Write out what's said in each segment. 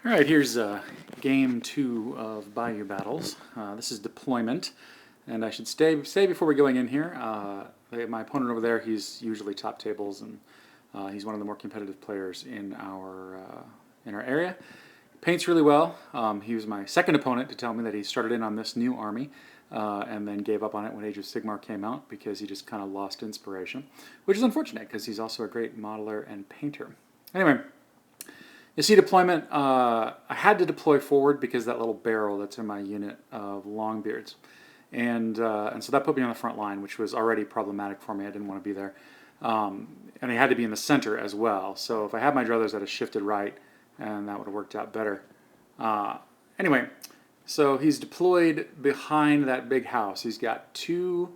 All right, here's game 2 of Bayou battles. This is deployment, and I should say before we're going in here, my opponent over there, he's usually top tables, and he's one of the more competitive players in our area. Paints really well. He was my second opponent to tell me that he started in on this new army and then gave up on it when Age of Sigmar came out because he just kind of lost inspiration, which is unfortunate because he's also a great modeler and painter. Anyway. You see deployment, I had to deploy forward because that little barrel that's in my unit of Longbeards. And so that put me on the front line, which was already problematic for me. I didn't want to be there. And I had to be in the center as well. So if I had my druthers, I'd have shifted right, and that would have worked out better. Anyway, so he's deployed behind that big house. He's got 2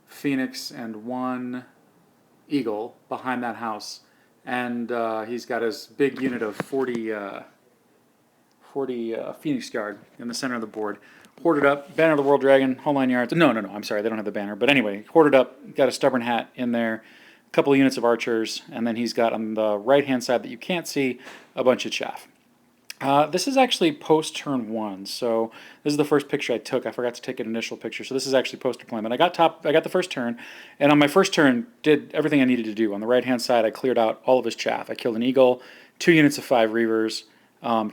Phoenix and 1 Eagle behind that house. And he's got his big unit of 40 Phoenix Guard in the center of the board. Hoarded up, banner of the World Dragon, whole 9 yards. No, I'm sorry, they don't have the banner. But anyway, hoarded up, got a stubborn hat in there, a couple of units of archers, and then he's got on the right-hand side that you can't see a bunch of chaff. This is actually post-turn 1, so this is the first picture I took. I forgot to take an initial picture, so this is actually post-deployment. I got the first turn, and on my first turn, did everything I needed to do. On the right-hand side, I cleared out all of his chaff. I killed an Eagle, 2 units of 5 Reavers,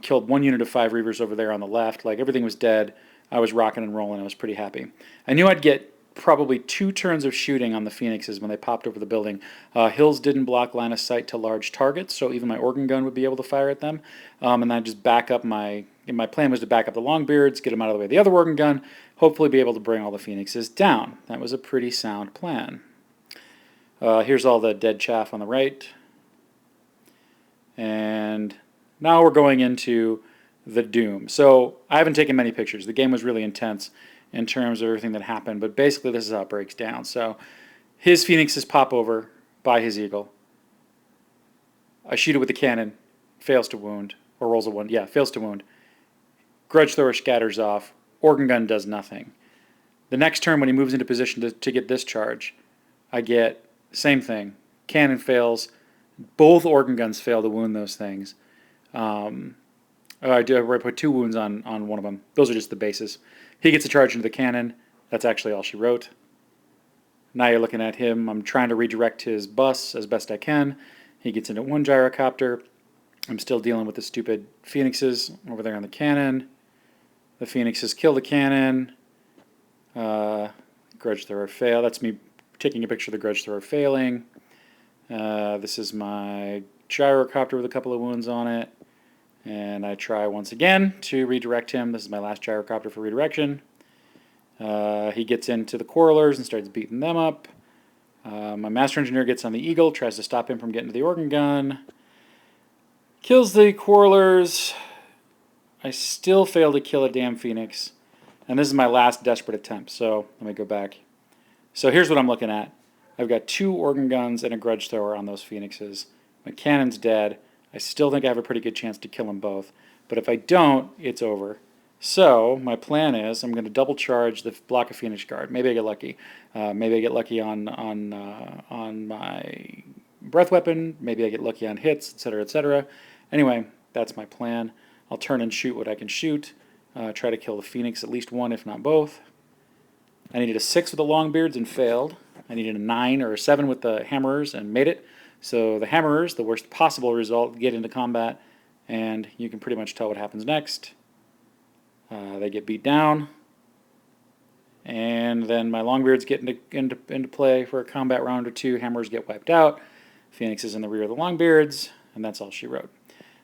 killed 1 unit of 5 Reavers over there on the left. Like, everything was dead. I was rocking and rolling. I was pretty happy. I knew I'd get probably 2 turns of shooting on the Phoenixes when they popped over the building. Hills didn't block line of sight to large targets, so even my organ gun would be able to fire at them. And I just back up my plan was to back up the Longbeards, get them out of the way of the other organ gun, hopefully be able to bring all the Phoenixes down. That was a pretty sound plan. Here's all the dead chaff on the right. And now we're going into the doom. So I haven't taken many pictures. The game was really intense in terms of everything that happened, but basically this is how it breaks down. So his Phoenixes pop over by his Eagle. I shoot it with the cannon, fails to wound, or rolls a 1, yeah, fails to wound. Grudge Thrower scatters off, organ gun does nothing. The next turn when he moves into position to get this charge, I get same thing, cannon fails, both organ guns fail to wound those things. I put 2 wounds on one of them. Those are just the bases. He gets a charge into the cannon. That's actually all she wrote. Now you're looking at him. I'm trying to redirect his bus as best I can. He gets into 1 gyrocopter. I'm still dealing with the stupid Phoenixes over there on the cannon. The Phoenixes kill the cannon. Grudge Thrower fail. That's me taking a picture of the Grudge Thrower failing. This is my gyrocopter with a couple of wounds on it. And I try once again to redirect him. This is my last gyrocopter for redirection. He gets into the Quarrelers and starts beating them up. My Master Engineer gets on the Eagle, tries to stop him from getting to the organ gun. Kills the Quarrelers. I still fail to kill a damn Phoenix. And this is my last desperate attempt, so let me go back. So here's what I'm looking at. I've got 2 organ guns and a Grudge Thrower on those Phoenixes. My cannon's dead. I still think I have a pretty good chance to kill them both. But if I don't, it's over. So my plan is I'm going to double charge the block of Phoenix Guard. Maybe I get lucky. Maybe I get lucky on my breath weapon. Maybe I get lucky on hits, etc., etc. Anyway, that's my plan. I'll turn and shoot what I can shoot. Try to kill the Phoenix, at least 1, if not both. I needed a 6 with the Longbeards and failed. I needed a 9 or a 7 with the Hammerers and made it. So the Hammerers, the worst possible result, get into combat, and you can pretty much tell what happens next. They get beat down, and then my Longbeards get into play for a combat round or 2. Hammers get wiped out. Phoenix is in the rear of the Longbeards, and that's all she wrote.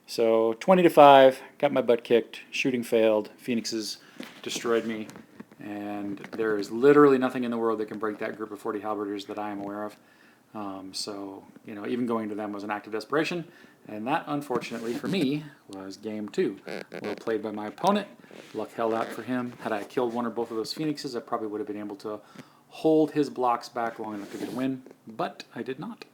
So 20-5, got my butt kicked, shooting failed, Phoenixes destroyed me, and there is literally nothing in the world that can break that group of 40 halberders that I am aware of. So, you know, even going to them was an act of desperation, and that, unfortunately for me, was game 2. Well played by my opponent. Luck held out for him. Had I killed 1 or both of those Phoenixes, I probably would have been able to hold his blocks back long enough to get a win, but I did not.